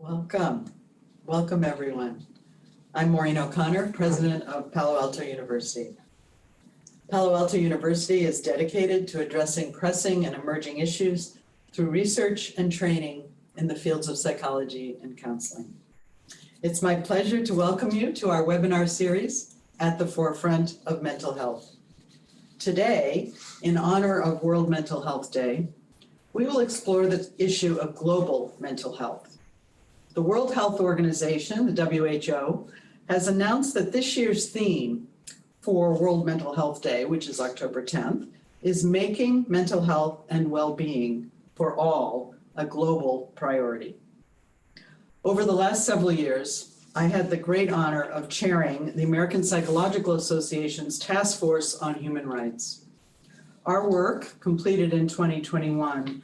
Welcome. Welcome, everyone. I'm Maureen O'Connor, president of Palo Alto University. Palo Alto University is dedicated to addressing pressing and emerging issues through research and training in the fields of psychology and counseling. It's my pleasure to welcome you to our webinar series, At the Forefront of Mental Health. Today, in honor of World Mental Health Day, we will explore the issue of global mental health. The World Health Organization, the WHO, has announced that this year's theme for World Mental Health Day, which is October 10th, is making mental health and well-being for all a global priority. Over the last several years, I had the great honor of chairing the American Psychological Association's Task Force on Human Rights. Our work, completed in 2021,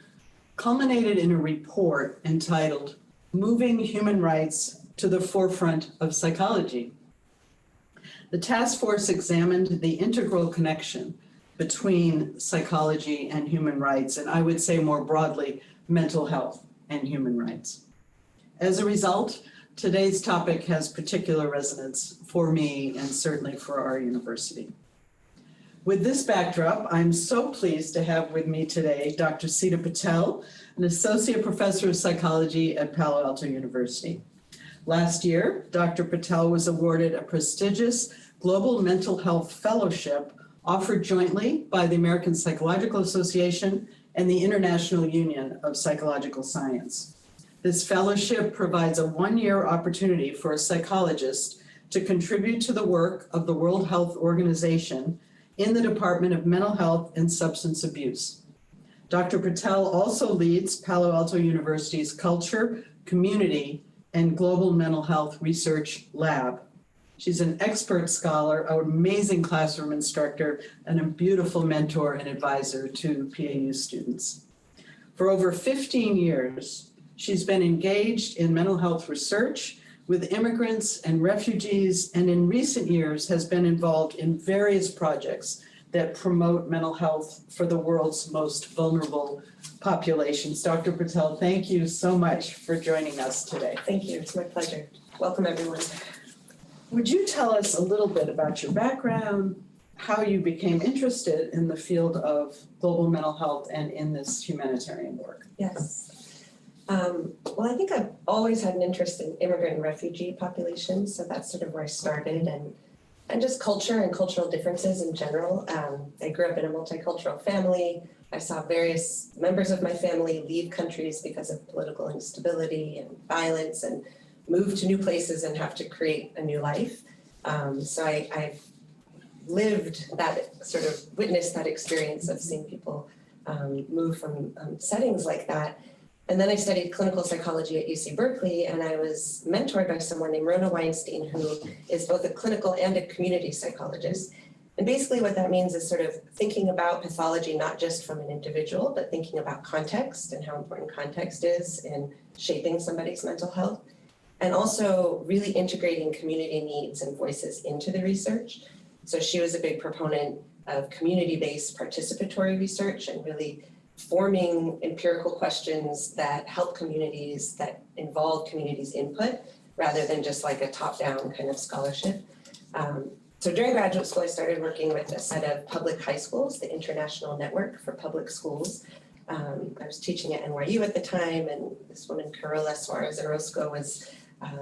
culminated in a report entitled Moving Human Rights to the Forefront of Psychology. The task force examined the integral connection between psychology and human rights, and I would say more broadly, mental health and human rights. As a result, today's topic has particular resonance for me and certainly for our university. With this backdrop, I'm so pleased to have with me today Dr. Sita Patel, an associate professor of psychology at Palo Alto University. Last year, Dr. Patel was awarded a prestigious Global Mental Health Fellowship offered jointly by the American Psychological Association and the International Union of Psychological Science. This fellowship provides a one-year opportunity for a psychologist to contribute to the work of the World Health Organization in the Department of Mental Health and Substance Abuse. Dr. Patel also leads Palo Alto University's Culture, Community, and Global Mental Health Research Lab. She's an expert scholar, an amazing classroom instructor, and a beautiful mentor and advisor to PAU students. For over 15 years, she's been engaged in mental health research with immigrants and refugees, and in recent years has been involved in various projects that promote mental health for the world's most vulnerable populations. Dr. Patel, thank you so much for joining us today. Thank you, it's my pleasure. Welcome, everyone. Would you tell us a little bit about your background, how you became interested in the field of global mental health and in this humanitarian work? Yes. Well, I think I've always had an interest in immigrant and refugee populations, so that's sort of where I started, and just culture and cultural differences in general. I grew up in a multicultural family. I saw various members of my family leave countries because of political instability and violence and move to new places and have to create a new life. So I've lived that, sort of witnessed that experience of seeing people move from settings like that. And then I studied clinical psychology at UC Berkeley, and I was mentored by someone named Rona Weinstein, who is both a clinical and a community psychologist. And basically what that means is sort of thinking about pathology, not just from an individual, but thinking about context and how important context is in shaping somebody's mental health. And also really integrating community needs and voices into the research. So she was a big proponent of community-based participatory research and really forming empirical questions that help communities, that involve communities' input, rather than just like a top-down kind of scholarship. So during graduate school, I started working with a set of public high schools, the International Network for Public Schools. I was teaching at NYU at the time, and this woman, Carolina Suarez Orozco, was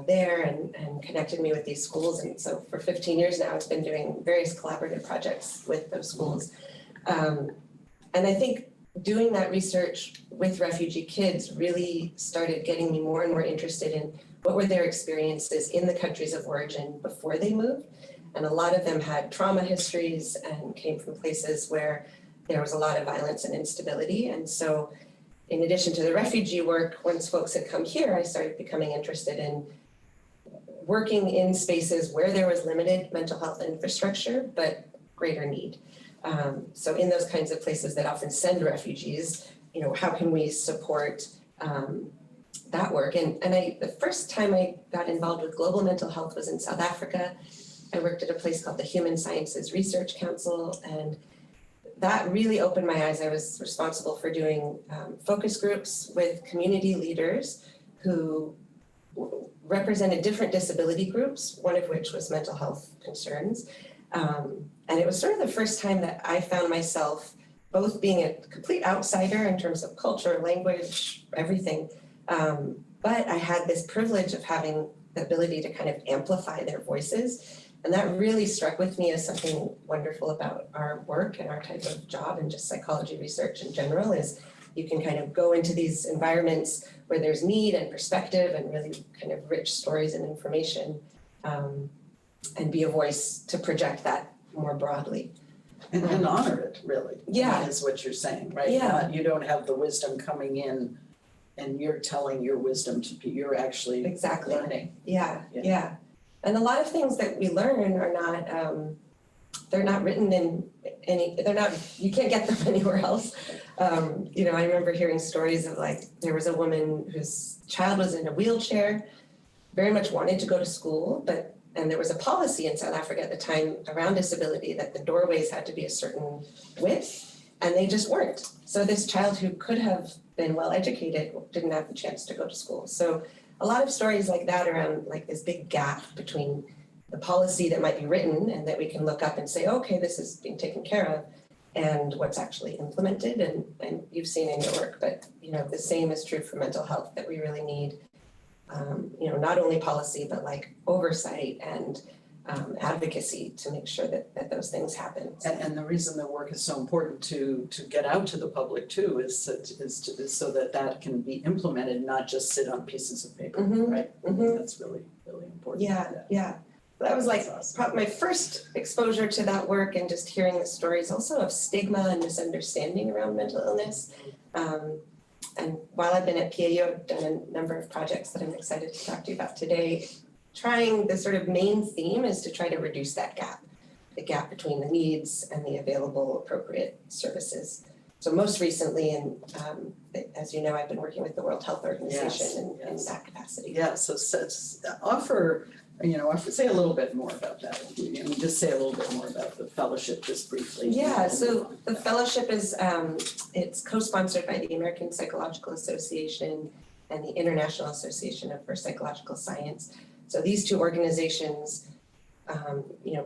there and connected me with these schools. And so for 15 years now, I've been doing various collaborative projects with those schools. And I think doing that research with refugee kids really started getting me more and more interested in what were their experiences in the countries of origin before they moved. And a lot of them had trauma histories and came from places where there was a lot of violence and instability. And so in addition to the refugee work, once folks had come here, I started becoming interested in working in spaces where there was limited mental health infrastructure, but greater need. So in those kinds of places that often send refugees, you know, how can we support that work? And the first time I got involved with global mental health was in South Africa. I worked at a place called the Human Sciences Research Council, and that really opened my eyes. I was responsible for doing focus groups with community leaders who represented different disability groups, one of which was mental health concerns. And it was sort of the first time that I found myself both being a complete outsider in terms of culture, language, everything, but I had this privilege of having the ability to kind of amplify their voices. And that really struck with me as something wonderful about our work and our type of job and just psychology research in general is you can kind of go into these environments where there's need and perspective and really kind of rich stories and information, and be a voice to project that more broadly. And honor it, really. Yeah. Is what you're saying, right? Yeah. You don't have the wisdom coming in and you're telling your wisdom to be, you're actually Exactly. learning. Yeah. And a lot of things that we learn are not, they're not written in any, you can't get them anywhere else. I remember hearing stories of like, there was a woman whose child was in a wheelchair, very much wanted to go to school, and there was a policy in South Africa at the time around disability that the doorways had to be a certain width, and they just weren't. So this child who could have been well educated didn't have the chance to go to school. So a lot of stories like that around like this big gap between the policy that might be written and that we can look up and say, okay, this is being taken care of, and what's actually implemented, and you've seen in your work, but the same is true for mental health, that we really need not only policy, but like oversight and advocacy to make sure that those things happen. And the reason the work is so important to get out to the public too is so that can be implemented, not just sit on pieces of paper, right? I think that's really, really important. Yeah. That was like awesome. my first exposure to that work, and just hearing the stories also of stigma and misunderstanding around mental illness. And while I've been at PAU, I've done a number of projects that I'm excited to talk to you about today. Trying the sort of main theme is to try to reduce that gap, the gap between the needs and the available appropriate services. So most recently, and as you know, I've been working with the World Health Organization in that capacity. Yeah, so say a little bit more about that. Just say a little bit more about the fellowship, just briefly. Yeah, so the fellowship is, it's co-sponsored by the American Psychological Association and the International Association for Psychological Science. So these two organizations,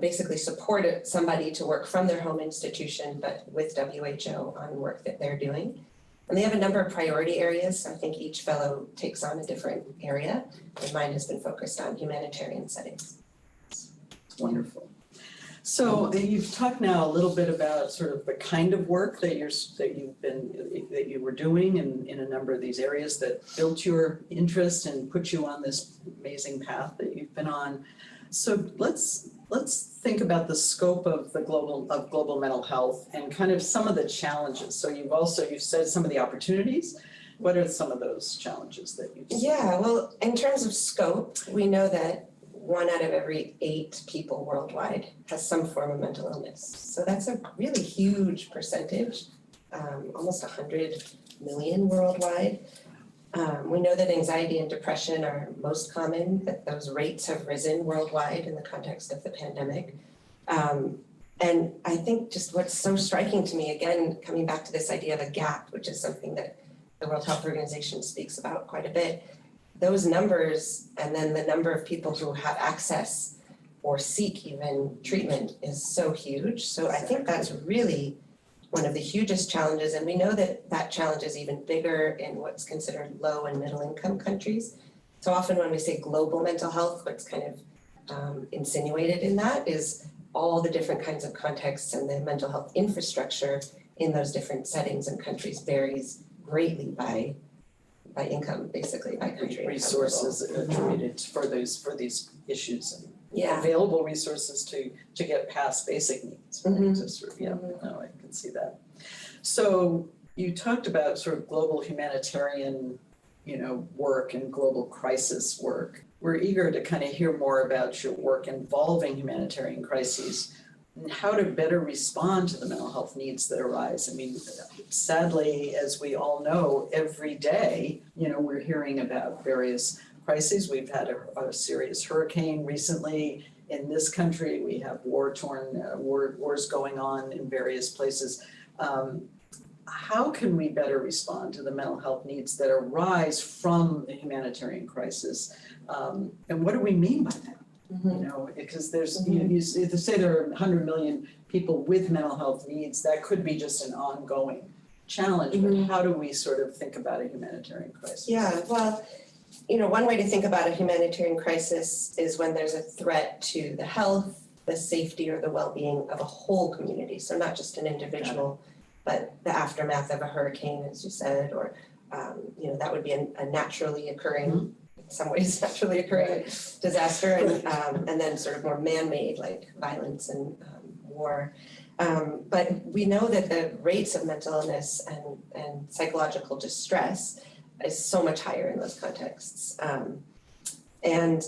basically support somebody to work from their home institution, but with WHO on work that they're doing. And they have a number of priority areas. So I think each fellow takes on a different area, and mine has been focused on humanitarian settings. Wonderful. So you've talked now a little bit about sort of the kind of work that you were doing in a number of these areas that built your interest and put you on this amazing path that you've been on. So let's think about the scope of global mental health and kind of some of the challenges. So you've said some of the opportunities. What are some of those challenges that you've seen? Yeah, well, in terms of scope, we know that 1 out of every 8 people worldwide has some form of mental illness. So that's a really huge percentage, almost 100 million worldwide. We know that anxiety and depression are most common, that those rates have risen worldwide in the context of the pandemic. And I think just what's so striking to me, again, coming back to this idea of a gap, which is something that the World Health Organization speaks about quite a bit, those numbers and then the number of people who have access or seek even treatment is so huge. So I think that's really one of the hugest challenges, and we know that challenge is even bigger in what's considered low and middle income countries. So often when we say global mental health, what's kind of insinuated in that is all the different kinds of contexts, and the mental health infrastructure in those different settings and countries varies greatly by income, basically by country. Resources attributed for these issues and Yeah. available resources to get past basic needs. Right? No, I can see that. So you talked about sort of global humanitarian, work and global crisis work. We're eager to kind of hear more about your work involving humanitarian crises and how to better respond to the mental health needs that arise. I mean, sadly, as we all know, every day, we're hearing about various crises. We've had a serious hurricane recently in this country. We have wars going on in various places. how can we better respond to the mental health needs that arise from the humanitarian crisis? And what do we mean by that? You know, because there's, you say there are 100 million people with mental health needs, that could be just an ongoing challenge, but how do we sort of think about a humanitarian crisis? Yeah, well, you know, one way to think about a humanitarian crisis is when there's a threat to the health, the safety, or the well-being of a whole community. So not just an individual, but the aftermath of a hurricane, as you said, or, you know, that would be a naturally occurring, in some ways naturally occurring disaster, and then sort of more man-made, like violence and war. But we know that the rates of mental illness and psychological distress is so much higher in those contexts. And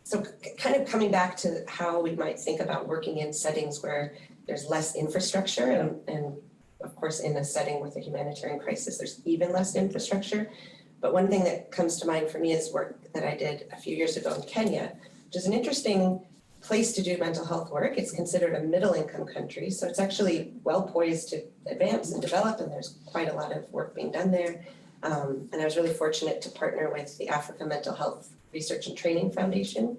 so kind of coming back to how we might think about working in settings where there's less infrastructure, and of course in a setting with a humanitarian crisis, there's even less infrastructure. But one thing that comes to mind for me is work that I did a few years ago in Kenya, which is an interesting place to do mental health work. It's considered a middle income country, so it's actually well poised to advance and develop, and there's quite a lot of work being done there. And I was really fortunate to partner with the Africa Mental Health Research and Training Foundation.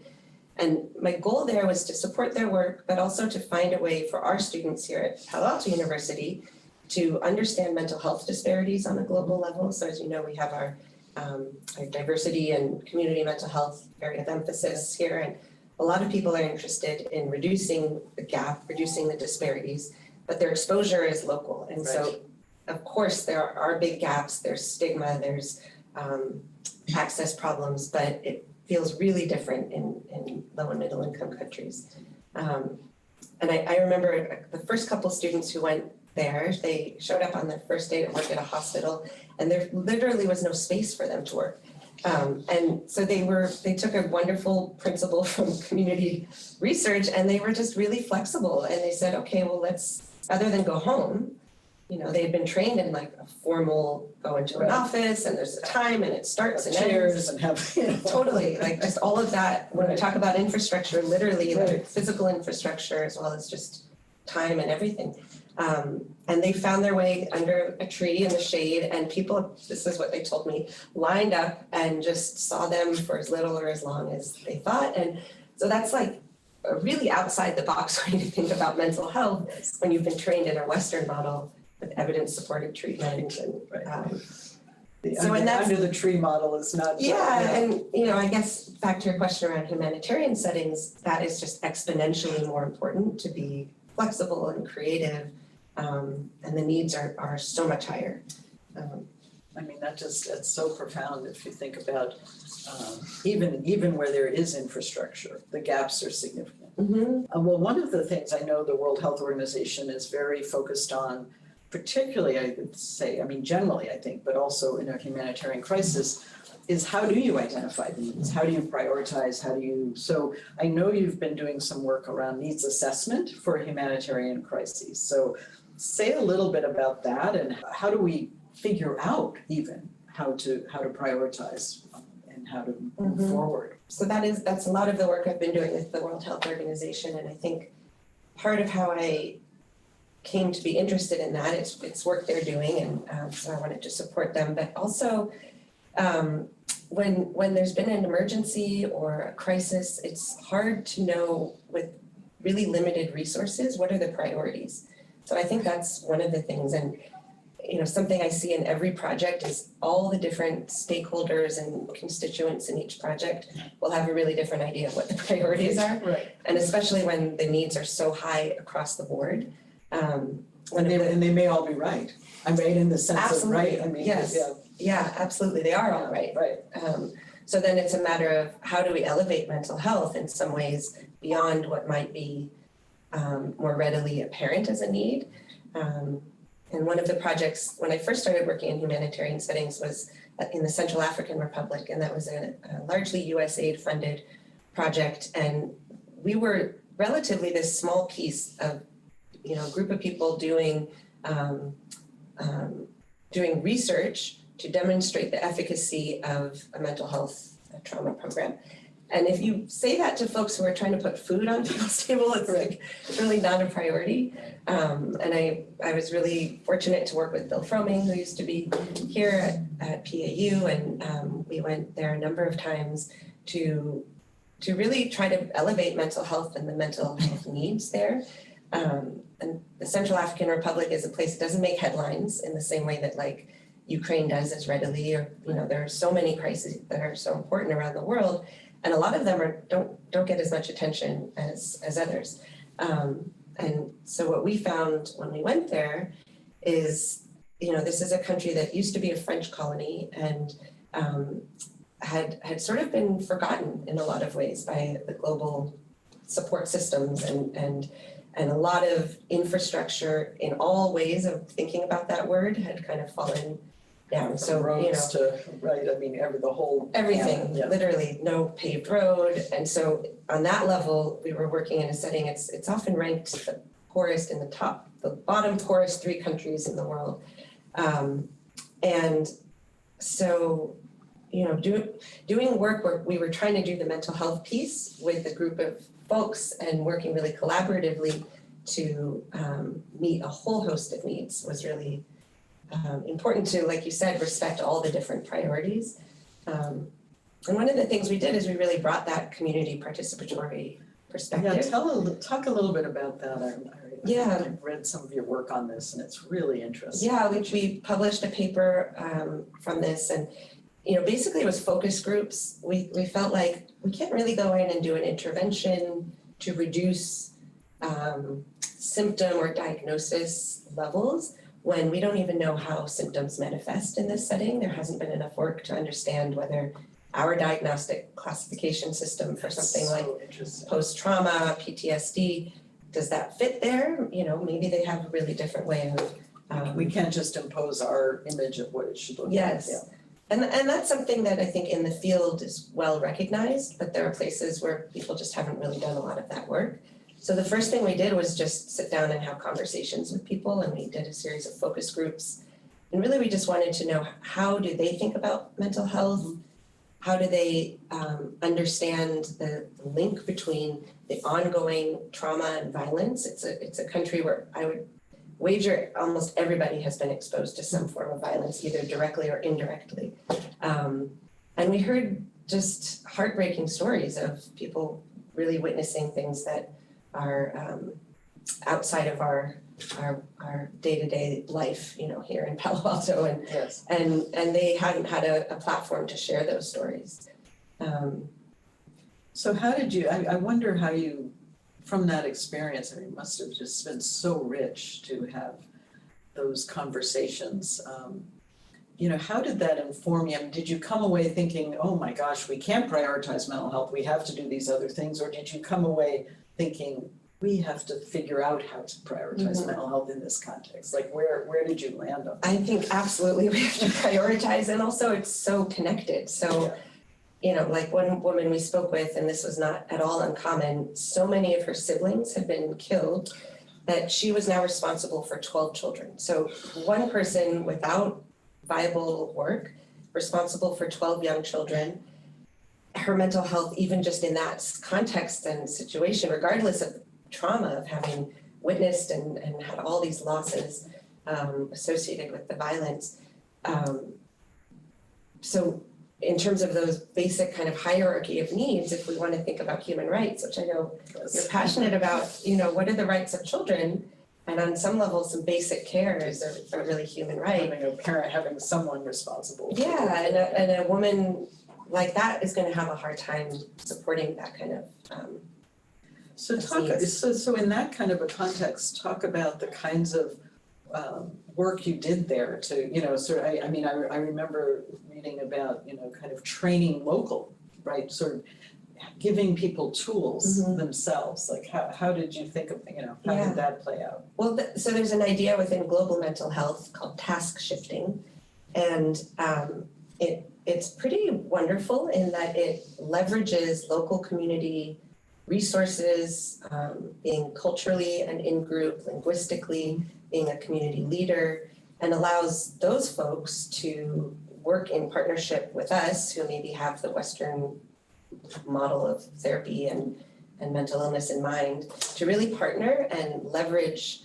And my goal there was to support their work, but also to find a way for our students here at Palo Alto University to understand mental health disparities on a global level. So as you know, we have our diversity and community mental health area of emphasis here. And a lot of people are interested in reducing the gap, reducing the disparities, but their exposure is local. And so, of course, there are big gaps, there's stigma, there's access problems, but it feels really different in low and middle income countries. And I remember the first couple students who went there, they showed up on their first day to work at a hospital, and there literally was no space for them to work. And so they took a wonderful principle from community research, and they were just really flexible. And they said, okay, well, rather than go home, you know, they had been trained in like a formal go into an office, and there's a time and it starts and chairs ends. And have, you know. Totally, like just all of that. When we talk about infrastructure, literally like physical infrastructure as well as just time and everything. And they found their way under a tree in the shade, and people, this is what they told me, lined up and just saw them for as little or as long as they thought. And so that's like a really outside the box way to think about mental health when you've been trained in a Western model with evidence-supported treatment. And Under the tree model is not. And you know, I guess back to your question around humanitarian settings, that is just exponentially more important to be flexible and creative, and the needs are so much higher. I mean, it's so profound if you think about even where there is infrastructure, the gaps are significant. Well, one of the things I know the World Health Organization is very focused on, particularly I would say, I mean generally I think, but also in a humanitarian crisis, is how do you identify needs? How do you prioritize? So I know you've been doing some work around needs assessment for humanitarian crises. So say a little bit about that, and how do we figure out even how to prioritize and how to move forward? So that's a lot of the work I've been doing with the World Health Organization, and I think part of how I came to be interested in that, it's work they're doing, and so I wanted to support them, but also when there's been an emergency or a crisis, it's hard to know with really limited resources, what are the priorities? So I think that's one of the things, and you know, something I see in every project is all the different stakeholders and constituents in each project will have a really different idea of what the priorities are. And especially when the needs are so high across the board. And they may all be right. I'm right in the sense of right. I mean, yes. Yeah, absolutely. They are all right. So then it's a matter of how do we elevate mental health in some ways beyond what might be more readily apparent as a need. And one of the projects, when I first started working in humanitarian settings, was in the Central African Republic, and that was a largely USAID funded project. And we were relatively this small piece of, you know, a group of people doing research to demonstrate the efficacy of a mental health trauma program. And if you say that to folks who are trying to put food on people's table, it's like really not a priority. And I was really fortunate to work with Bill Froming, who used to be here at PAU, and we went there a number of times to really try to elevate mental health and the mental health needs there. And the Central African Republic is a place that doesn't make headlines in the same way that like Ukraine does as readily, or there are so many crises that are so important around the world, and a lot of them don't get as much attention as others. And so what we found when we went there is, this is a country that used to be a French colony and had sort of been forgotten in a lot of ways by the global support systems and a lot of infrastructure in all ways of thinking about that word had kind of fallen down. So, roads to, right, I mean, the whole. everything, Yeah. literally no paved road. And so on that level, we were working in a setting, it's often ranked the poorest in the bottom poorest 3 countries in the world. And so, doing work where we were trying to do the mental health piece with a group of folks and working really collaboratively to meet a whole host of needs was really important to, like you said, respect all the different priorities. And one of the things we did is we really brought that community participatory perspective. Yeah, talk a little bit about that. Yeah. I've read some of your work on this and it's really interesting. Yeah, we published a paper from this, and basically it was focus groups. We felt like we can't really go in and do an intervention to reduce symptom or diagnosis levels when we don't even know how symptoms manifest in this setting. There hasn't been enough work to understand whether our diagnostic classification system for something like post-trauma, PTSD, does that fit there? Maybe they have a really different way of. We can't just impose our image of what it should look like. Yes. Yeah. And that's something that I think in the field is well recognized, but there are places where people just haven't really done a lot of that work. So the first thing we did was just sit down and have conversations with people, and we did a series of focus groups. And really we just wanted to know, how do they think about mental health? How do they understand the link between the ongoing trauma and violence? It's a country where I would wager almost everybody has been exposed to some form of violence, either directly or indirectly. And we heard just heartbreaking stories of people really witnessing things that are outside of our day-to-day life, here in Palo Alto, and Yes. and they hadn't had a platform to share those stories. So how did you, I wonder how you, from that experience, it must have just been so rich to have those conversations. How did that inform you? Did you come away thinking, oh my gosh, we can't prioritize mental health, we have to do these other things? Or did you come away thinking, we have to figure out how to prioritize mental health in this context? Like where did you land on that? I think absolutely we have to prioritize, and also it's so connected. So, like one woman we spoke with, and this was not at all uncommon, so many of her siblings had been killed that she was now responsible for 12 children. So one person without viable work, responsible for 12 young children. Her mental health, even just in that context and situation, regardless of trauma of having witnessed and had all these losses associated with the violence. So in terms of those basic kind of hierarchy of needs, if we want to think about human rights, which I know you're passionate about, what are the rights of children? And on some level, some basic care is a really human right. Having a parent, having someone responsible. Yeah, and a woman like that is going to have a hard time supporting that kind of So in that kind of a context, talk about the kinds of work you did there to, I remember reading about, kind of training local, right? Sort of giving people tools themselves. Like how did you think of, how did that play out? Well, so there's an idea within global mental health called task shifting. And it's pretty wonderful in that it leverages local community resources, being culturally and in-group, linguistically, being a community leader, and allows those folks to work in partnership with us who maybe have the Western model of therapy and mental illness in mind, to really partner and leverage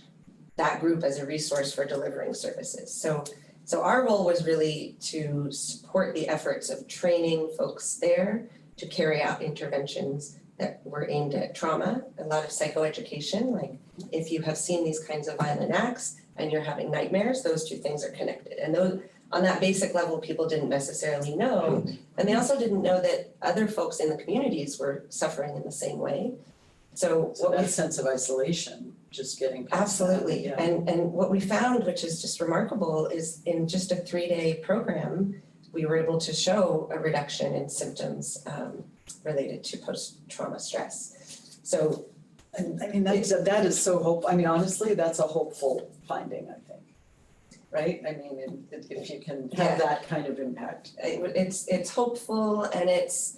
that group as a resource for delivering services. So our role was really to support the efforts of training folks there to carry out interventions that were aimed at trauma, a lot of psychoeducation, like if you have seen these kinds of violent acts and you're having nightmares, those two things are connected. And those, on that basic level, people didn't necessarily know. And they also didn't know that other folks in the communities were suffering in the same way. So what that we sense of isolation, just getting past that, absolutely, yeah. and what we found, which is just remarkable, is in just a 3-day program, we were able to show a reduction in symptoms related to post-trauma stress. So, And I mean, that is so I mean, honestly, that's a hopeful finding, I think. Right? I mean, if you can have that kind of impact. it's hopeful, and it's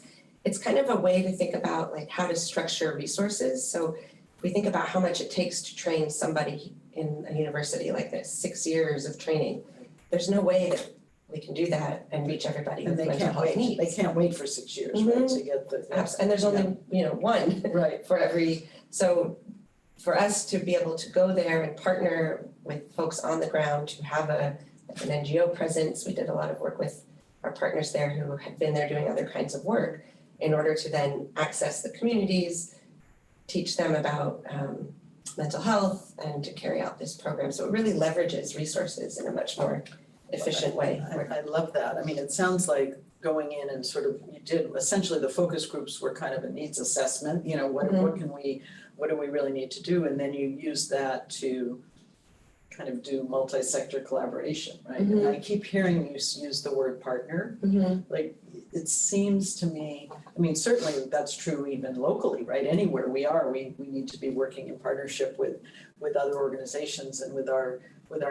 kind of a way to think about like how to structure resources. So if we think about how much it takes to train somebody in a university like this, 6 years of training, there's no way that we can do that and reach everybody with mental health needs. They can't wait for 6 years, right, to get the. And there's only, one Right. for every, so for us to be able to go there and partner with folks on the ground to have an NGO presence, we did a lot of work with our partners there who had been there doing other kinds of work in order to then access the communities, teach them about mental health, and to carry out this program. So it really leverages resources in a much more efficient way. I love that. I mean, it sounds like going in and sort of, you did, essentially the focus groups were kind of a needs assessment, what do we really need to do? And then you use that to kind of do multi-sector collaboration, right? And I keep hearing you use the word partner. Like, it seems to me, I mean, certainly that's true even locally, right? Anywhere we are, we need to be working in partnership with other organizations and with our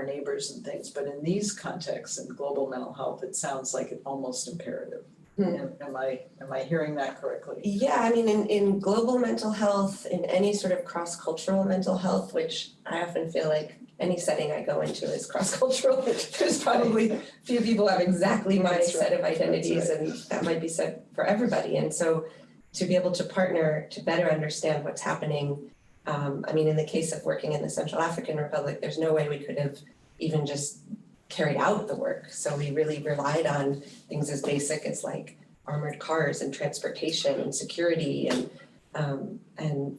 neighbors and things. But in these contexts, in global mental health, it sounds like it's almost imperative. Am I hearing that correctly? Yeah, I mean, in global mental health, in any sort of cross-cultural mental health, which I often feel like any setting I go into is cross-cultural. There's probably few people have exactly my set of identities, and that might be said for everybody. And so to be able to partner to better understand what's happening, I mean, in the case of working in the Central African Republic, there's no way we could have even just carried out the work. So we really relied on things as basic as like armored cars and transportation and security, and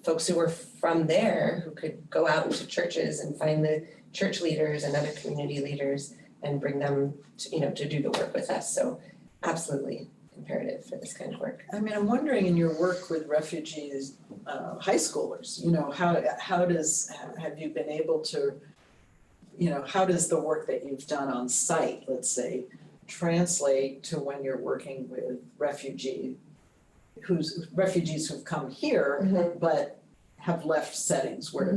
folks who were from there who could go out into churches and find the church leaders and other community leaders and bring them to do the work with us. So absolutely imperative for this kind of work. I mean, I'm wondering in your work with refugees, high schoolers, have you been able to, how does the work that you've done on site, let's say, translate to when you're working with refugees who've come here, but have left settings where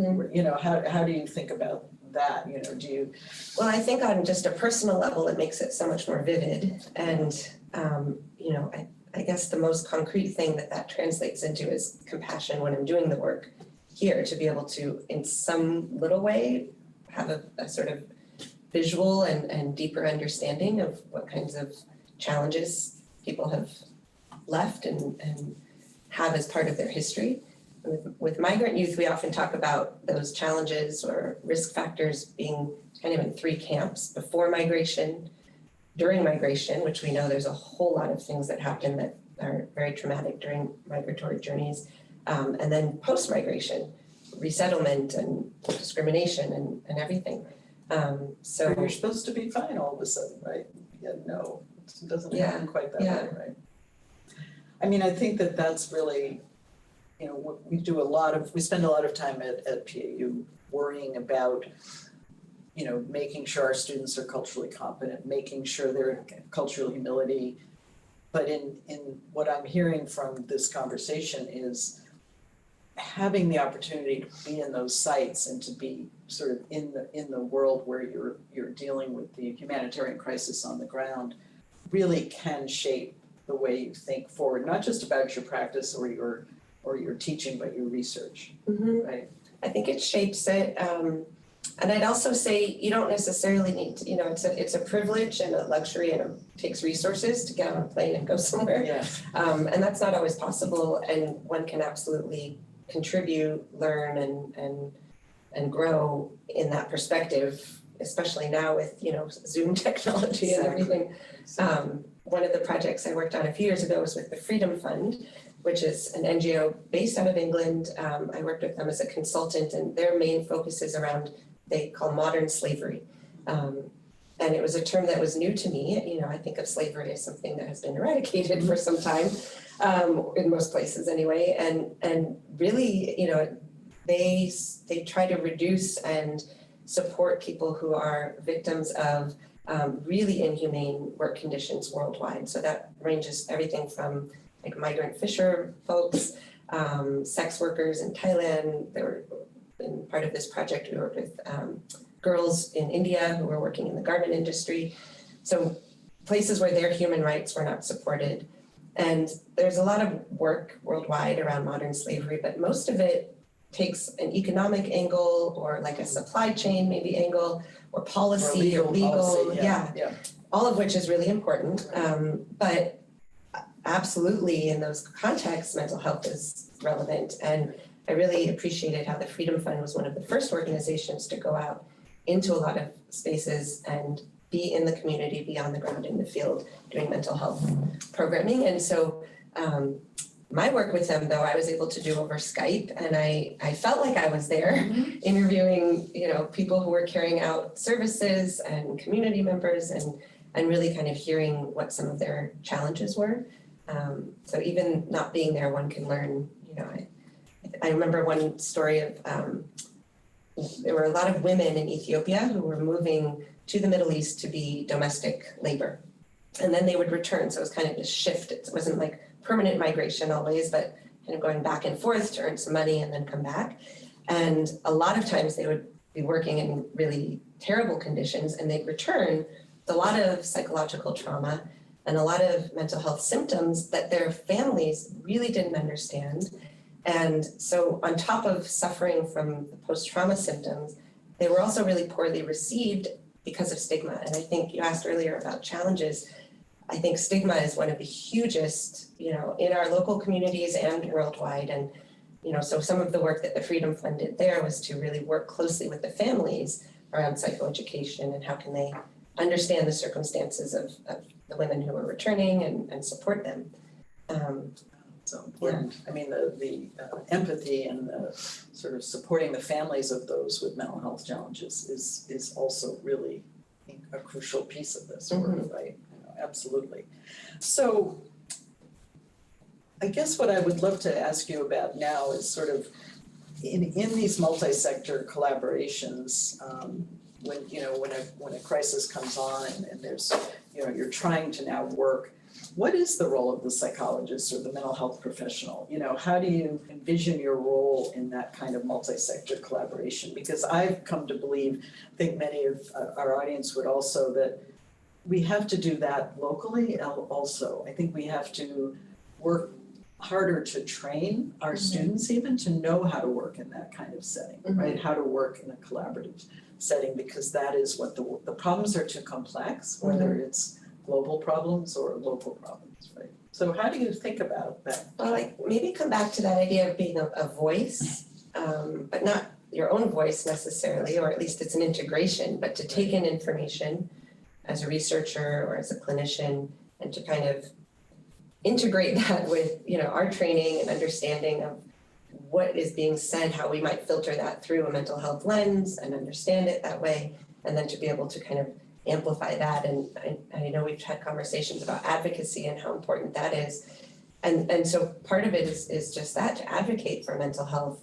how do you think about that? Do you? Well, I think on just a personal level, it makes it so much more vivid. And, I guess the most concrete thing that translates into is compassion when I'm doing the work here, to be able to, in some little way, have a sort of visual and deeper understanding of what kinds of challenges people have left and have as part of their history. With migrant youth, we often talk about those challenges or risk factors being kind of in 3 camps: before migration, during migration, which we know there's a whole lot of things that happen that are very traumatic during migratory journeys, and then post-migration, resettlement and discrimination and everything. So you're supposed to be fine all of a sudden, right? Yeah, no, it doesn't happen quite that way, right? I mean, I think that's really, we spend a lot of time at PAU worrying about, making sure our students are culturally competent, making sure they're cultural humility. But in what I'm hearing from this conversation is having the opportunity to be in those sites and to be sort of in the world where you're dealing with the humanitarian crisis on the ground really can shape the way you think forward, not just about your practice or your teaching, but your research, right? I think it shapes it. And I'd also say you don't necessarily need to, it's a privilege and a luxury, and it takes resources to get on a plane and go somewhere. Yeah. And that's not always possible, and one can absolutely contribute, learn, and grow in that perspective, especially now with, Zoom technology and everything. One of the projects I worked on a few years ago was with the Freedom Fund, which is an NGO based out of England. I worked with them as a consultant, and their main focus is around, they call modern slavery. And it was a term that was new to me. I think of slavery as something that has been eradicated for some time, in most places anyway. And really, they try to reduce and support people who are victims of really inhumane work conditions worldwide. So that ranges everything from like migrant fisher folks, sex workers in Thailand. They were in part of this project. We worked with girls in India who were working in the garment industry. So places where their human rights were not supported. And there's a lot of work worldwide around modern slavery, but most of it takes an economic angle or like a supply chain maybe angle or policy or legal, policy, yeah. All of which is really important. But absolutely in those contexts, mental health is relevant. And I really appreciated how the Freedom Fund was one of the first organizations to go out into a lot of spaces and be in the community, be on the ground in the field doing mental health programming. And so my work with them, though, I was able to do over Skype, and I felt like I was there interviewing, people who were carrying out services and community members and really kind of hearing what some of their challenges were. So even not being there, one can learn, I remember one story of, there were a lot of women in Ethiopia who were moving to the Middle East to be domestic labor. And then they would return. So it was kind of a shift. It wasn't like permanent migration always, but kind of going back and forth to earn some money and then come back. And a lot of times they would be working in really terrible conditions, and they'd return with a lot of psychological trauma and a lot of mental health symptoms that their families really didn't understand. And so on top of suffering from the post-trauma symptoms, they were also really poorly received because of stigma. And I think you asked earlier about challenges. I think stigma is one of the hugest, in our local communities and worldwide. And, so some of the work that the Freedom Fund did there was to really work closely with the families around psychoeducation and how can they understand the circumstances of the women who are returning and support them. So important. Yeah. I mean, the empathy and the sort of supporting the families of those with mental health challenges is also really a crucial piece of this work, right? Absolutely. So I guess what I would love to ask you about now is sort of in these multi-sector collaborations, when a crisis comes on and there's, you're trying to now work. What is the role of the psychologist or the mental health professional? How do you envision your role in that kind of multi-sector collaboration? Because I've come to believe, I think many of our audience would also, that we have to do that locally also. I think we have to work harder to train our students even to know how to work in that kind of setting, right? How to work in a collaborative setting, because that is what the problems are too complex, whether it's global problems or local problems, right? So how do you think about that? Well, maybe come back to that idea of being a voice, but not your own voice necessarily, or at least it's an integration, but to take in information as a researcher or as a clinician and to kind of integrate that with, our training and understanding of what is being said, how we might filter that through a mental health lens and understand it that way, and then to be able to kind of amplify that. And I know we've had conversations about advocacy and how important that is. And so part of it is just that, to advocate for mental health,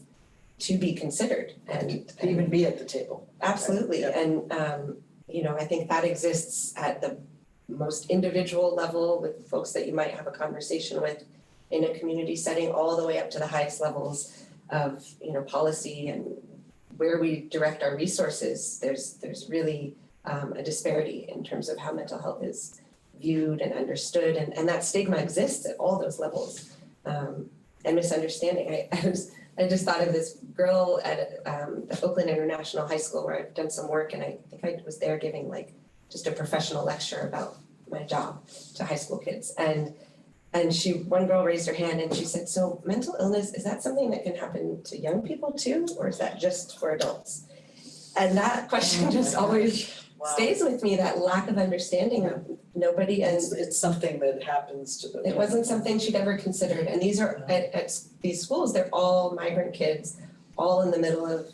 to be considered and to even be at the table. Absolutely. Right. And, I think that exists at the most individual level with folks that you might have a conversation with in a community setting, all the way up to the highest levels of, policy and where we direct our resources. There's really a disparity in terms of how mental health is viewed and understood, and that stigma exists at all those levels, and misunderstanding. I was I just thought of this girl at the Oakland International High School where I've done some work, and I think I was there giving like just a professional lecture about my job to high school kids. And one girl raised her hand and she said, so mental illness, is that something that can happen to young people too, or is that just for adults? And that question just always stays with me, that lack of understanding. Nobody, and it's something that happens to the. it wasn't something she'd ever considered. And these are at these schools, they're all migrant kids, all in the middle of,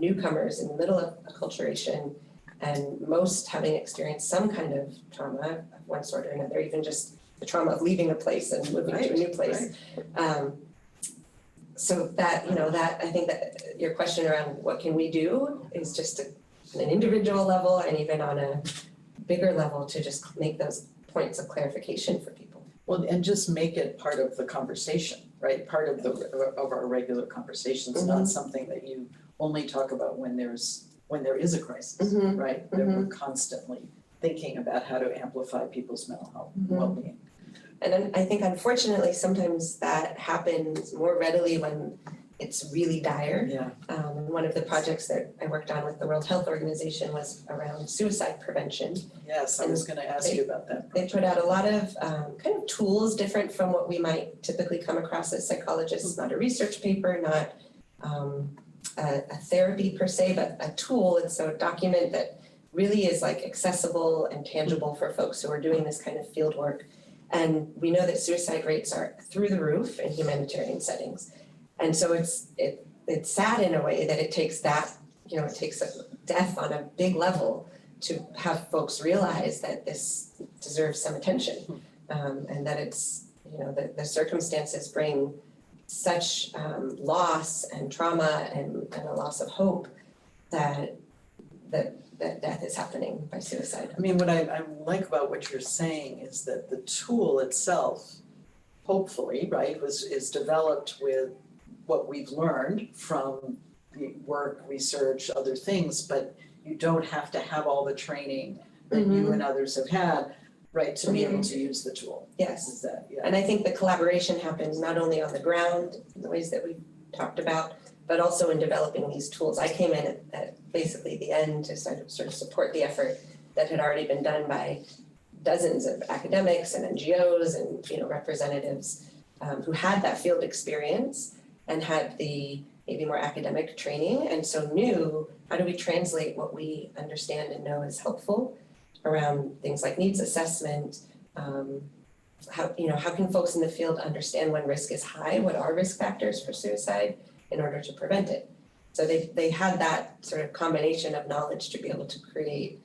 newcomers, in the middle of acculturation, and most having experienced some kind of trauma of one sort or another, even just the trauma of leaving a place and moving to a new place. So that, that I think that your question around what can we do is just on an individual level and even on a bigger level to just make those points of clarification for people. Well, and just make it part of the conversation, right? Part of our regular conversations, not something that you only talk about when there is a crisis, right? That we're constantly thinking about how to amplify people's mental health and well-being. And I think unfortunately, sometimes that happens more readily when it's really dire. Yeah. One of the projects that I worked on with the World Health Organization was around suicide prevention. Yes, I was going to ask you about that. They put out a lot of kind of tools different from what we might typically come across as psychologists, not a research paper, not a therapy per se, but a tool. And so a document that really is like accessible and tangible for folks who are doing this kind of field work. And we know that suicide rates are through the roof in humanitarian settings. And so it's sad in a way that it takes that, it takes a death on a big level to have folks realize that this deserves some attention. And that it's, the circumstances bring such loss and trauma and a loss of hope that death is happening by suicide. I mean, what I like about what you're saying is that the tool itself, hopefully, right, is developed with what we've learned from the work, research, other things, but you don't have to have all the training that you and others have had, right, to be able to use the tool. Yes. Is that, yeah. And I think the collaboration happens not only on the ground in the ways that we talked about, but also in developing these tools. I came in at basically the end to sort of support the effort that had already been done by dozens of academics and NGOs and representatives who had that field experience and had the maybe more academic training, and so knew how do we translate what we understand and know is helpful around things like needs assessment. How can folks in the field understand when risk is high? What are risk factors for suicide in order to prevent it? So they had that sort of combination of knowledge to be able to create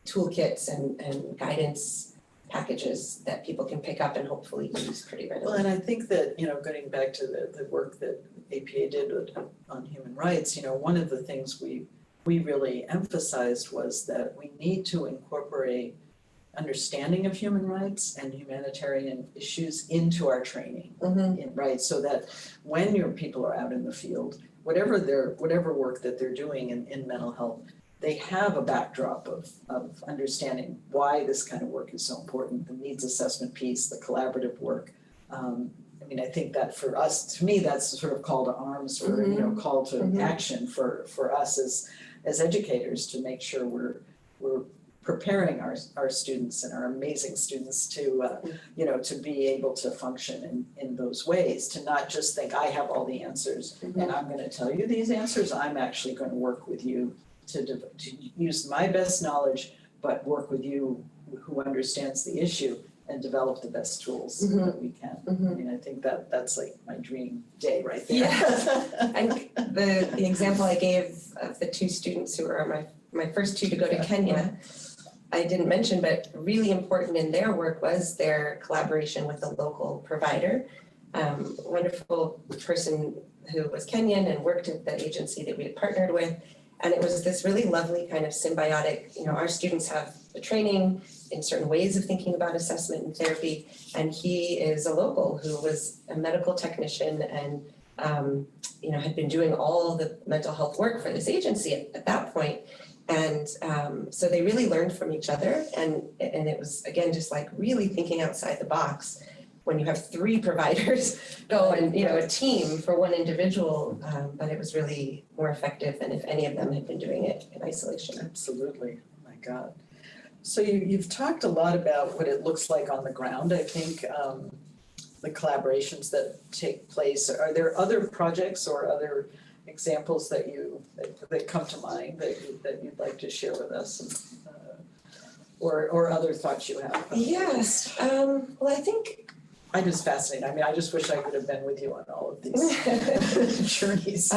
toolkits and guidance packages that people can pick up and hopefully use pretty readily. Well, and I think that, getting back to the work that APA did on human rights, one of the things we really emphasized was that we need to incorporate understanding of human rights and humanitarian issues into our training, right? So that when your people are out in the field, whatever work that they're doing in mental health, they have a backdrop of understanding why this kind of work is so important, the needs assessment piece, the collaborative work. I think that for us, to me, that's sort of call to arms or call to action for us as educators to make sure we're preparing our students and our amazing students to to be able to function in those ways, to not just think I have all the answers and I'm going to tell you these answers. I'm actually going to work with you to use my best knowledge, but work with you who understands the issue and develop the best tools that we can. I think that's like my dream day right there. Yeah. And the example I gave of the two students who were my first two to go to Kenya, I didn't mention, but really important in their work was their collaboration with a local provider. Wonderful person who was Kenyan and worked at the agency that we had partnered with. And it was this really lovely kind of symbiotic, our students have the training in certain ways of thinking about assessment and therapy. And he is a local who was a medical technician and, had been doing all the mental health work for this agency at that point. And so they really learned from each other. And it was, again, just like really thinking outside the box when you have 3 providers go and, a team for one individual, but it was really more effective than if any of them had been doing it in isolation. Absolutely, oh my God. So you've talked a lot about what it looks like on the ground. I think the collaborations that take place, are there other projects or other examples that come to mind that you'd like to share with us, or other thoughts you have? Yes, well, I think I'm just fascinated. I mean, I just wish I could have been with you on all of these journeys.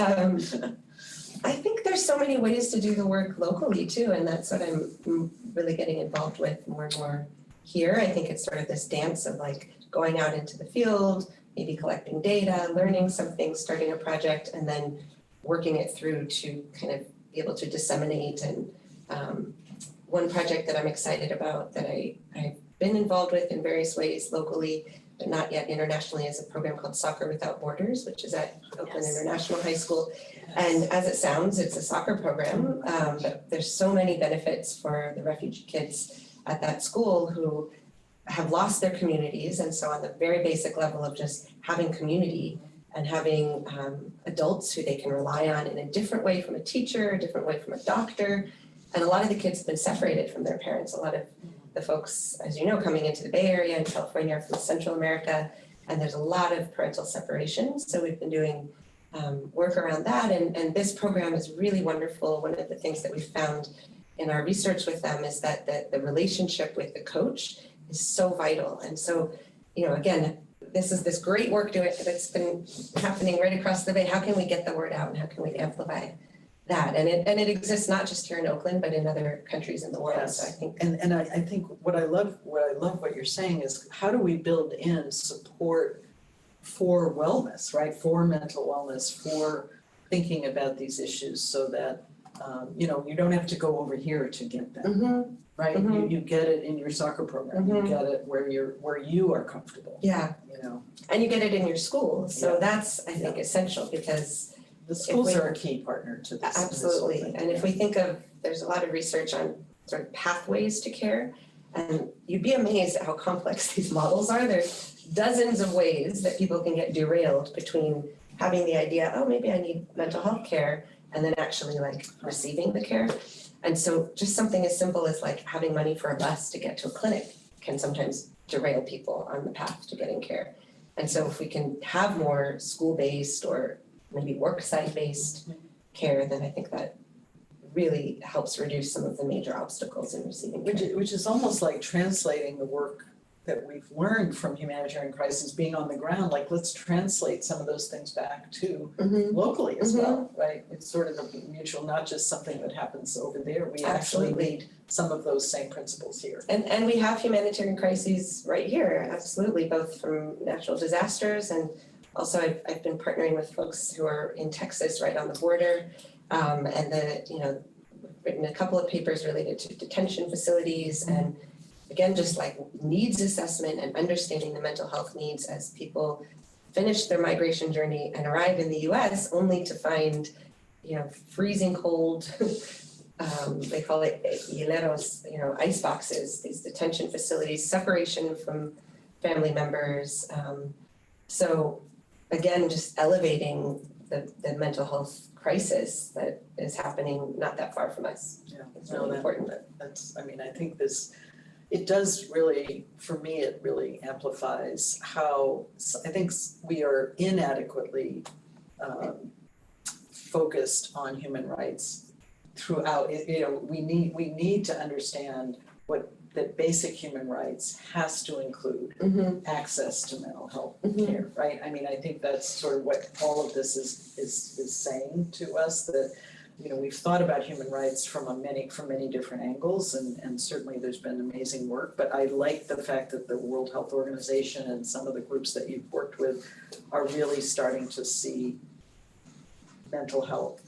I think there's so many ways to do the work locally too, and that's what I'm really getting involved with more and more here. I think it's sort of this dance of like going out into the field, maybe collecting data, learning something, starting a project, and then working it through to kind of be able to disseminate. And one project that I'm excited about that I've been involved with in various ways locally, but not yet internationally, is a program called Soccer Without Borders, which is at Oakland International High School. And as it sounds, it's a soccer program, but there's so many benefits for the refugee kids at that school who have lost their communities. And so on the very basic level of just having community and having adults who they can rely on in a different way from a teacher, a different way from a doctor. And a lot of the kids have been separated from their parents. A lot of the folks, as you know, coming into the Bay Area and California are from Central America, and there's a lot of parental separation. So we've been doing work around that, and this program is really wonderful. One of the things that we found in our research with them is that the relationship with the coach is so vital. And so, again, this is this great work that's been happening right across the Bay. How can we get the word out, and how can we amplify that? And it exists not just here in Oakland, but in other countries in the world. Yes. So I think and I think what I love what you're saying is, how do we build in support for wellness, right? For mental wellness, for thinking about these issues, so that you don't have to go over here to get them, right? You get it in your soccer program. You get it where you are comfortable. Yeah. And you get it in your school. So that's, I think, essential, because the schools are a key partner to this. Absolutely. And if we think of, there's a lot of research on sort of pathways to care, and you'd be amazed at how complex these models are. There's dozens of ways that people can get derailed between having the idea, oh, maybe I need mental health care, and then actually like receiving the care. And so just something as simple as like having money for a bus to get to a clinic can sometimes derail people on the path to getting care. And so if we can have more school-based or maybe work site-based care, then I think that really helps reduce some of the major obstacles in receiving care. Which is almost like translating the work that we've learned from humanitarian crisis, being on the ground, like let's translate some of those things back to locally as well, right? It's sort of a mutual, not just something that happens over there. We actually need some of those same principles here. And we have humanitarian crises right here, absolutely, both from natural disasters, and also I've been partnering with folks who are in Texas right on the border, and written a couple of papers related to detention facilities, and again, just like needs assessment and understanding the mental health needs as people finish their migration journey and arrive in the US only to find, freezing cold, they call it hieleros, ice boxes, these detention facilities, separation from family members. So again, just elevating the mental health crisis that is happening not that far from us. Yeah, it's really important. I think it does really, for me, it really amplifies how I think we are inadequately focused on human rights throughout. We need to understand that basic human rights has to include access to mental health care, right? I think that's sort of what all of this is saying to us, that we've thought about human rights from many different angles, and certainly there's been amazing work, but I like the fact that the World Health Organization and some of the groups that you've worked with are really starting to see mental health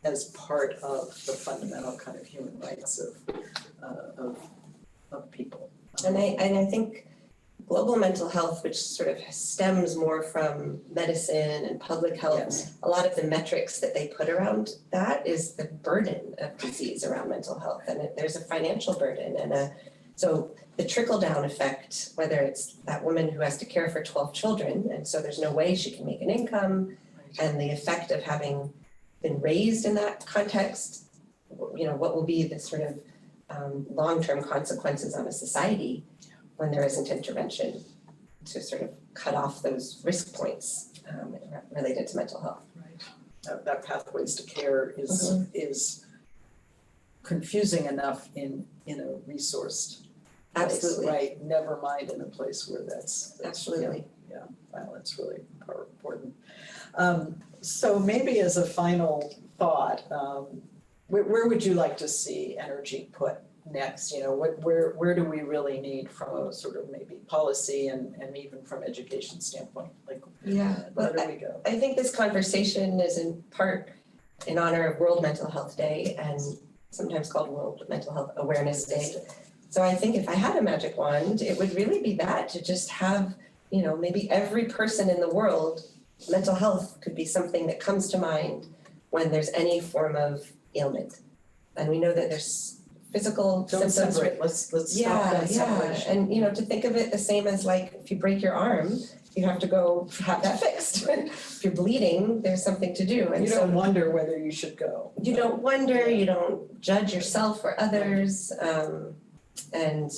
as part of the fundamental kind of human rights of people. And I think global mental health, which sort of stems more from medicine and public health, a lot of the metrics that they put around that is the burden of disease around mental health. And there's a financial burden and a So the trickle down effect, whether it's that woman who has to care for 12 children, and so there's no way she can make an income, and the effect of having been raised in that context, what will be the sort of long-term consequences on a society when there isn't intervention to sort of cut off those risk points related to mental health. Right. That pathways to care is confusing enough in a resourced place, Absolutely. right? Never mind in a place where that's Absolutely. Yeah, wow, that's really important. So maybe as a final thought, where would you like to see energy put next? Where do we really need from a sort of maybe policy and even from education standpoint? Like, where do we go? I think this conversation is in part in honor of World Mental Health Day and sometimes called World Mental Health Awareness Day. So I think if I had a magic wand, it would really be that, to just have, maybe every person in the world, mental health could be something that comes to mind when there's any form of ailment. And we know that there's physical symptoms. Separate. Let's stop that separation. And to think of it the same as like if you break your arm, you have to go have that fixed. If you're bleeding, there's something to do. And you don't wonder whether you should go. You don't wonder, you don't judge yourself or others. And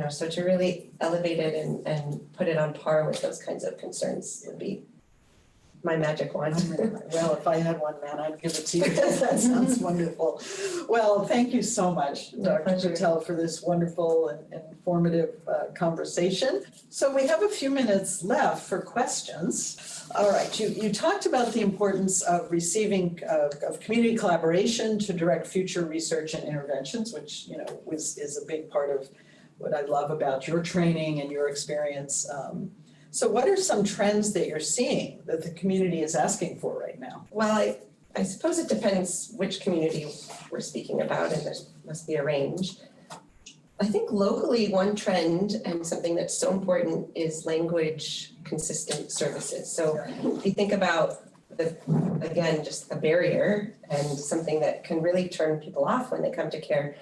so to really elevate it and put it on par with those kinds of concerns would be my magic wand. Well, if I had one, man, I'd give it to you. That sounds wonderful. Well, thank you so much, Dr. Patel, for this wonderful and informative conversation. So we have a few minutes left for questions. All right, you talked about the importance of receiving of community collaboration to direct future research and interventions, which is a big part of what I love about your training and your experience. So what are some trends that you're seeing that the community is asking for right now? Well, I suppose it depends which community we're speaking about, and there must be a range. I think locally, one trend and something that's so important is language consistent services. So if you think about just a barrier and something that can really turn people off when they come to care,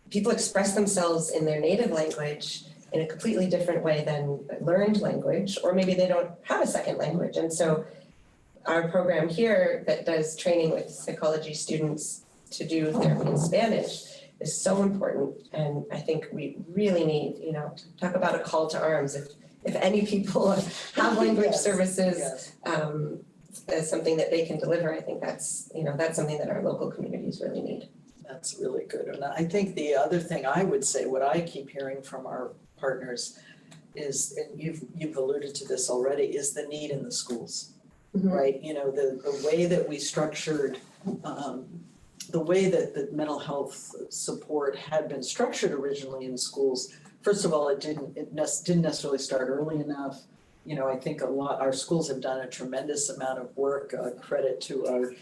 people express themselves in their native language in a completely different way than learned language, or maybe they don't have a second language. And so our program here that does training with psychology students to do therapy in Spanish is so important. And I think we really need, to talk about a call to arms. If any people have language services as something that they can deliver, I think that's something that our local communities really need. That's really good. And I think the other thing I would say, what I keep hearing from our partners is, and you've alluded to this already, is the need in the schools, right? The way that we structured, the way that the mental health support had been structured originally in schools. First of all, it didn't necessarily start early enough. I think our schools have done a tremendous amount of work. Credit to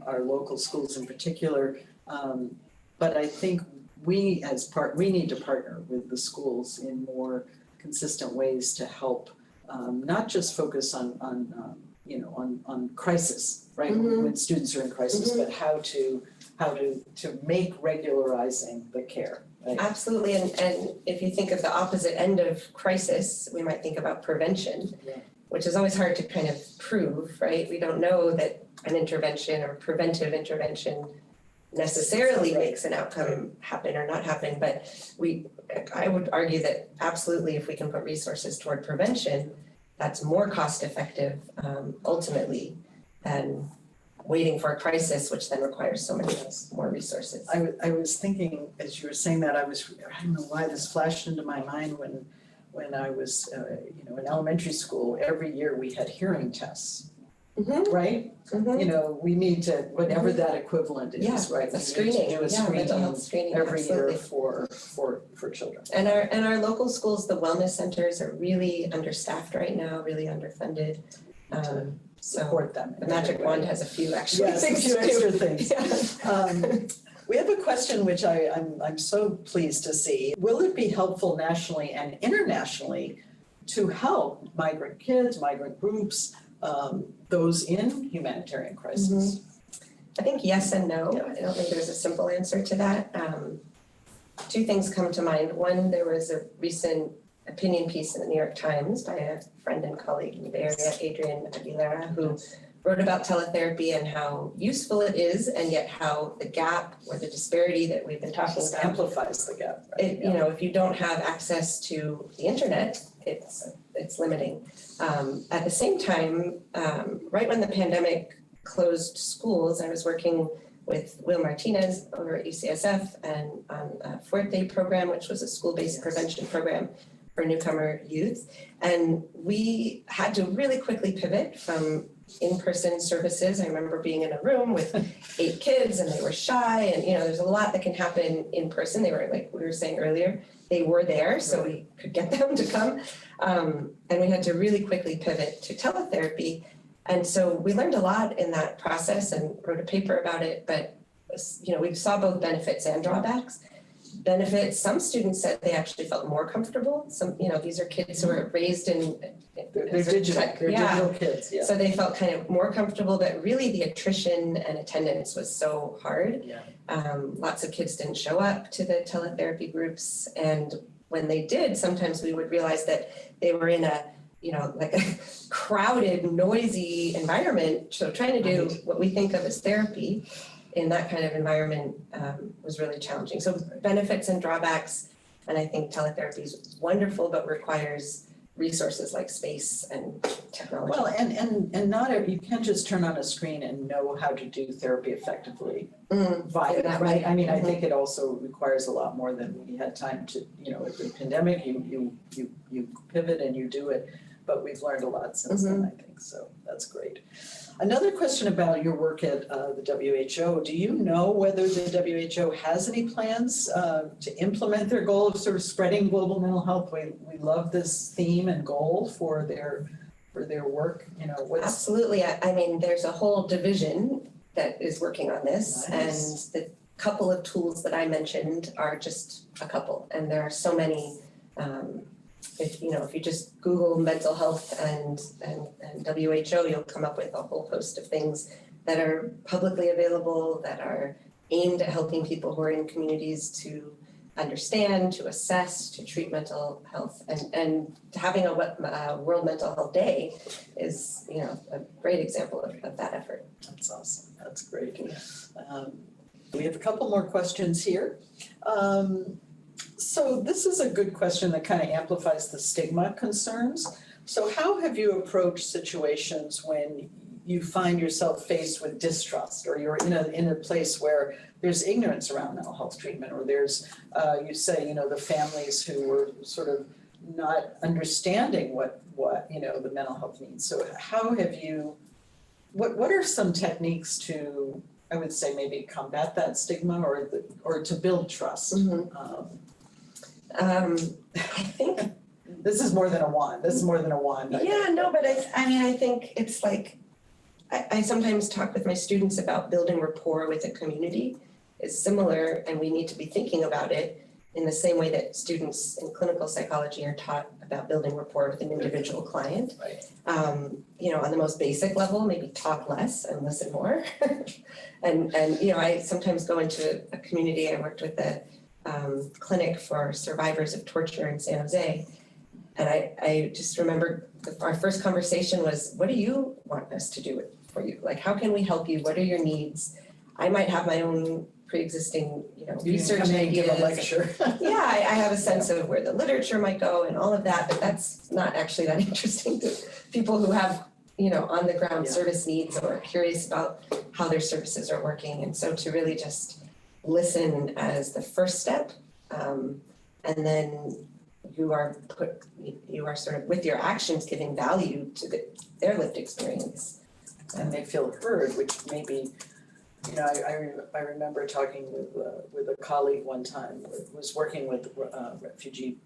our local schools in particular. But I think we need to partner with the schools in more consistent ways to help, not just focus on crisis, right? When students are in crisis, but how to make regularizing the care. Right? Absolutely, and if you think of the opposite end of crisis, we might think about prevention, which is always hard to kind of prove, right? We don't know that an intervention or preventive intervention necessarily makes an outcome happen or not happen, but I would argue that absolutely if we can put resources toward prevention, that's more cost effective ultimately than waiting for a crisis, which then requires so many more resources. I was thinking, as you were saying that, I don't know why this flashed into my mind when I was in elementary school. Every year we had hearing tests. Right? We need to, whatever that equivalent is, right? A screening, do a screening mental health screening every absolutely. year for children. And our local schools, the wellness centers are really understaffed right now, really underfunded. Support them. The magic wand has a few extra things. Yes, a few extra things. We have a question which I'm so pleased to see. Will it be helpful nationally and internationally to help migrant kids, migrant groups, those in humanitarian crisis? I think yes and no. I don't think there's a simple answer to that. two things come to mind. One, there was a recent opinion piece in the New York Times by a friend and colleague in the Bay Area, Adrian Aguilera, who wrote about teletherapy and how useful it is, and yet how the gap or the disparity that we've been talking Just about amplifies the gap, right? it, you know, if you don't have access to the internet, it's limiting. At the same time, right when the pandemic closed schools, I was working with Will Martinez over at UCSF and on a Fuerte program, which was a school-based prevention program for newcomer youth. And we had to really quickly pivot from in-person services. I remember being in a room with 8 kids and they were shy, and there's a lot that can happen in person. They were, like we were saying earlier, they were there, so we could get them to come. And we had to really quickly pivot to teletherapy. And so we learned a lot in that process and wrote a paper about it, but we saw both benefits and drawbacks. Benefits, some students said they actually felt more comfortable. Some, these are kids who were raised in They're digital kids, yeah. So they felt kind of more comfortable, but really the attrition and attendance was so hard. Yeah. Lots of kids didn't show up to the teletherapy groups, and when they did, sometimes we would realize that they were in a like a crowded, noisy environment. So trying to do what we think of as therapy in that kind of environment was really challenging. So benefits and drawbacks, and I think teletherapy is wonderful, but requires resources like space and technology. Well, and not you can't just turn on a screen and know how to do therapy effectively via that, right? I mean, I think it also requires a lot more than we had time to, with the pandemic, you pivot and you do it, but we've learned a lot since then, I think, so that's great. Another question about your work at the WHO. Do you know whether the WHO has any plans to implement their goal of sort of spreading global mental health? We love this theme and goal for their work. Absolutely. I mean, there's a whole division that is working on this, Nice. and the couple of tools that I mentioned are just a couple, and there are so many. If you just Google mental health and WHO, you'll come up with a whole host of things that are publicly available, that are aimed at helping people who are in communities to understand, to assess, to treat mental health. And having a World Mental Health Day is, a great example of that effort. That's awesome. That's great. We have a couple more questions here. So this is a good question that kind of amplifies the stigma concerns. So how have you approached situations when you find yourself faced with distrust, or you're in a place where there's ignorance around mental health treatment, or there's, you say, the families who were sort of not understanding what the mental health needs. So how have you, what are some techniques to, I would say, maybe combat that stigma or to build trust? I think this is more than a wand. This is more than a wand. Yeah, no, but I think it's like, I sometimes talk with my students about building rapport with a community. It's similar, and we need to be thinking about it in the same way that students in clinical psychology are taught about building rapport with an individual client. Right. On the most basic level, maybe talk less and listen more. and I sometimes go into a community. I worked with a clinic for survivors of torture in San Jose. And I just remember our first conversation was, what do you want us to do for you? Like, how can we help you? What are your needs? I might have my own pre-existing, research come in and ideas. give a lecture. Yeah, I have a sense of where the literature might go and all of that, but that's not actually that interesting to people who have, on the ground service needs or are curious about how their services are working. And so to really just listen as the first step, and then you are sort of with your actions giving value to their lived experience. And they feel heard, which maybe, I remember talking with a colleague one time who was working with a refugee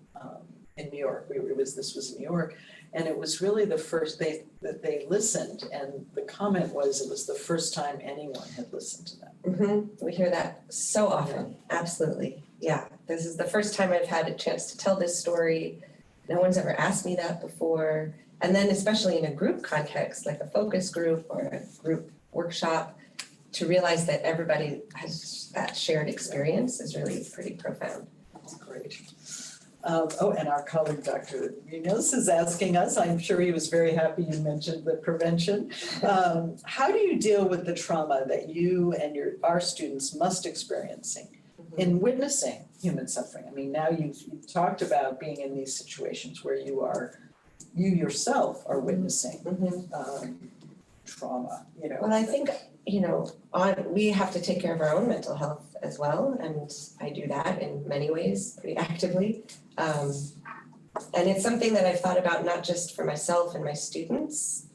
in New York. This was in New York, and it was really the first that they listened, and the comment was it was the first time anyone had listened to them. We hear that so often. Absolutely. Yeah. This is the first time I've had a chance to tell this story. No one's ever asked me that before. And then especially in a group context, like a focus group or a group workshop, to realize that everybody has that shared experience is really pretty profound. That's great. And our colleague, Dr. Munoz, is asking us, I'm sure he was very happy you mentioned the prevention. How do you deal with the trauma that you and our students must experiencing in witnessing human suffering? I mean, now you've talked about being in these situations where you yourself are witnessing trauma, Well, I think, we have to take care of our own mental health as well, and I do that in many ways, pretty actively. And it's something that I've thought about not just for myself and my students,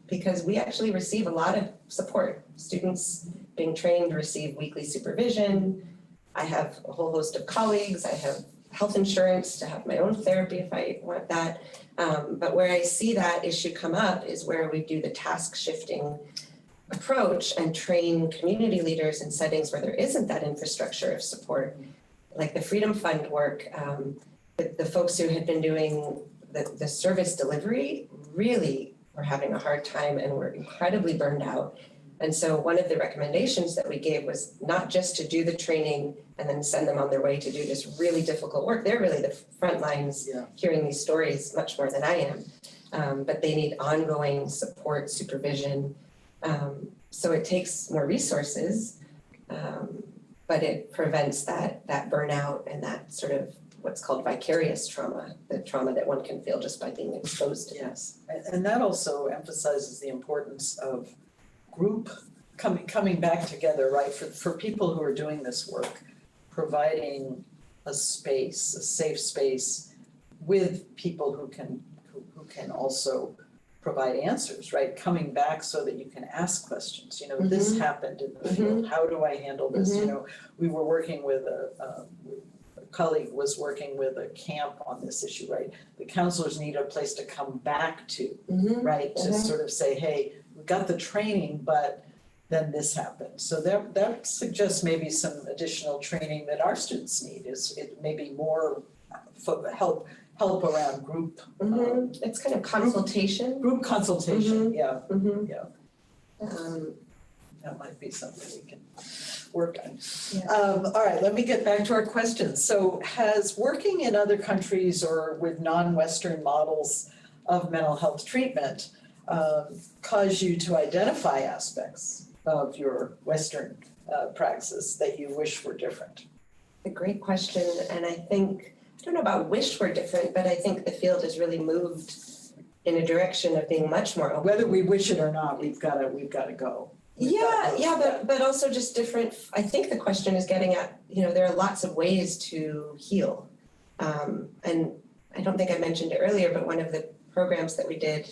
because we actually receive a lot of support. Students being trained receive weekly supervision. I have a whole host of colleagues. I have health insurance to have my own therapy if I want that. But where I see that issue come up is where we do the task shifting approach and train community leaders in settings where there isn't that infrastructure of support, like the Freedom Fund work. The folks who had been doing the service delivery really were having a hard time and were incredibly burned out. And so one of the recommendations that we gave was not just to do the training and then send them on their way to do this really difficult work. They're really the front lines hearing these stories much more than I am. But they need ongoing support, supervision. So it takes more resources, but it prevents that burnout and that sort of what's called vicarious trauma, the trauma that one can feel just by being exposed to. Yes, and that also emphasizes the importance of group coming back together, right? For people who are doing this work, providing a space, a safe space with people who can also provide answers, right? Coming back so that you can ask questions. This happened in the field. How do I handle this? We were working with a colleague was working with a camp on this issue, right? The counselors need a place to come back to, right? To sort of say, hey, we got the training, but then this happened. So that suggests maybe some additional training that our students need. Is it maybe more help around group? It's kind of consultation. Group consultation, yeah. Um, That might be something we can work on. All right, let me get back to our questions. So has working in other countries or with non-Western models of mental health treatment caused you to identify aspects of your Western practice that you wish were different? A great question, and I don't know about wish were different, but I think the field has really moved in a direction of being much more open. Whether we wish it or not, we've got to go. But also just different. I think the question is getting at, there are lots of ways to heal. And I don't think I mentioned it earlier, but one of the programs that we did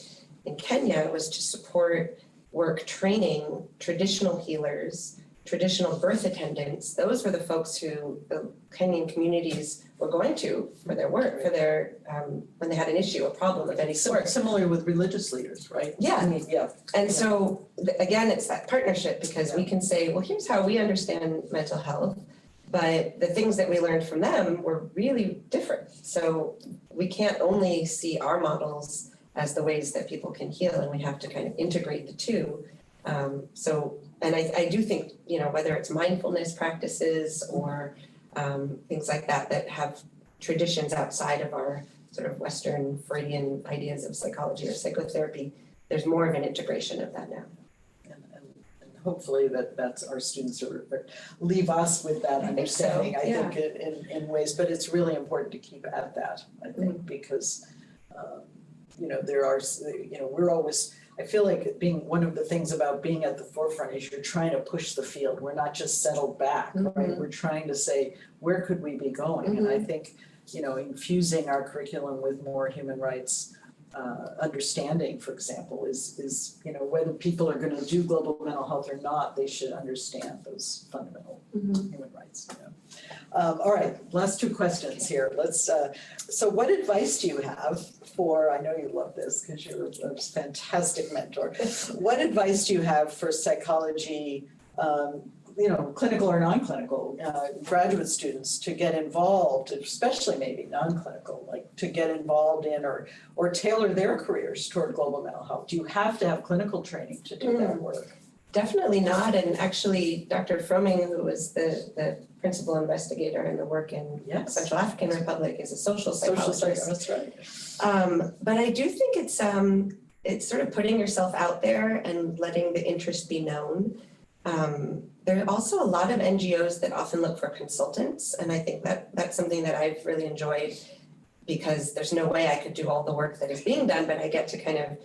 in Kenya was to support work training traditional healers, traditional birth attendants. Those were the folks who the Kenyan communities were going to for their work, for their when they had an issue, a problem of any sort. Similar with religious leaders, right? Yeah. And so again, it's that partnership, because we can say, well, here's how we understand mental health, but the things that we learned from them were really different. So we can't only see our models as the ways that people can heal, and we have to kind of integrate the two. And I do think, whether it's mindfulness practices or things like that have traditions outside of our sort of Western Freudian ideas of psychology or psychotherapy, there's more of an integration of that now. And hopefully that's our students leave us with that understanding, I think in ways, but it's really important to keep at that, I think, because there are, we're always, I feel like being one of the things about being at the forefront is you're trying to push the field. We're not just settled back, right? We're trying to say, where could we be going? And I think, infusing our curriculum with more human rights understanding, for example, is whether people are going to do global mental health or not, they should understand those fundamental human rights. All right, last two questions here. Let's. So, what advice do you have for? I know you love this because you're a fantastic mentor. What advice do you have for psychology? Clinical or non-clinical graduate students to get involved, especially maybe non-clinical, like to get involved in or tailor their careers toward global mental health? Do you have to have clinical training to do that work? Definitely not. And actually, Dr. Fromming, who was the principal investigator in the work in Yes. Central African Republic, is a social Social psychologist. that's right. But I do think it's sort of putting yourself out there and letting the interest be known. There are also a lot of NGOs that often look for consultants, and I think that's something that I've really enjoyed, because there's no way I could do all the work that is being done, but I get to kind of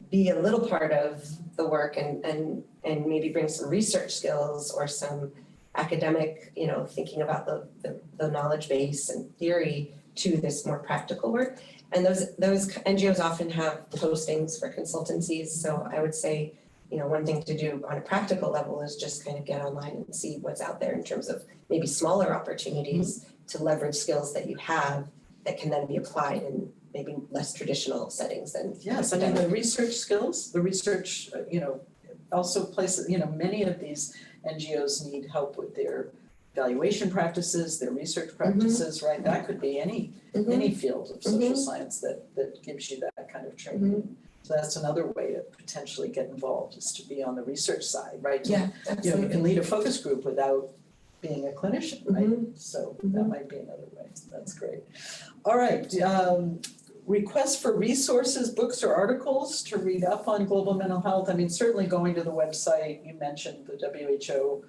be a little part of the work and maybe bring some research skills or some academic, thinking about the knowledge base and theory to this more practical work. And those NGOs often have postings for consultancies, so I would say, one thing to do on a practical level is just kind of get online and see what's out there in terms of maybe smaller opportunities to leverage skills that you have that can then be applied in maybe less traditional settings than. Yes, I mean, the research skills, the research, also places, many of these NGOs need help with their evaluation practices, their research practices, right? That could be any field of social science that gives you that kind of training. So that's another way to potentially get involved, is to be on the research side, right? Yeah, absolutely. You can lead a focus group without being a clinician, right? So that might be another way. That's great. All right. Requests for resources, books or articles to read up on global mental health. I mean, certainly going to the website, you mentioned the WHO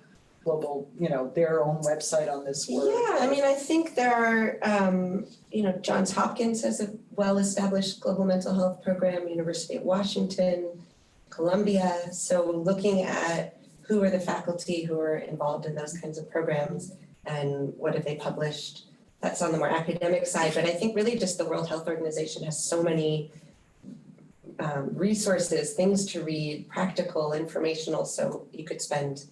global, their own website on this work. Yeah, I mean, I think there are, Johns Hopkins has a well-established global mental health program, University of Washington, Columbia. So looking at who are the faculty who are involved in those kinds of programs and what have they published, that's on the more academic side. But I think really just the World Health Organization has so many resources, things to read, practical, informational, so you could spend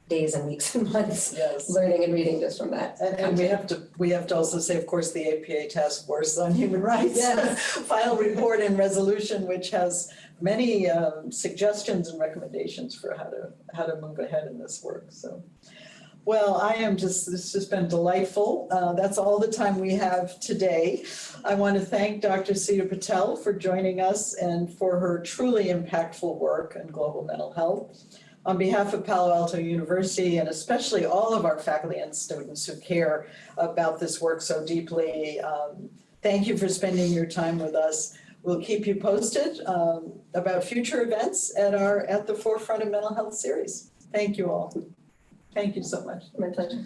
days and weeks and months learning and reading just from that. And we have to also say, of course, the APA Task Force on Human Rights final report and resolution, which has many suggestions and recommendations for how to move ahead in this work. So, well, this has just been delightful. That's all the time we have today. I want to thank Dr. Sita Patel for joining us and for her truly impactful work in global mental health. On behalf of Palo Alto University, and especially all of our faculty and students who care about this work so deeply, thank you for spending your time with us. We'll keep you posted about future events at the Forefront of Mental Health series. Thank you all. Thank you so much. My pleasure.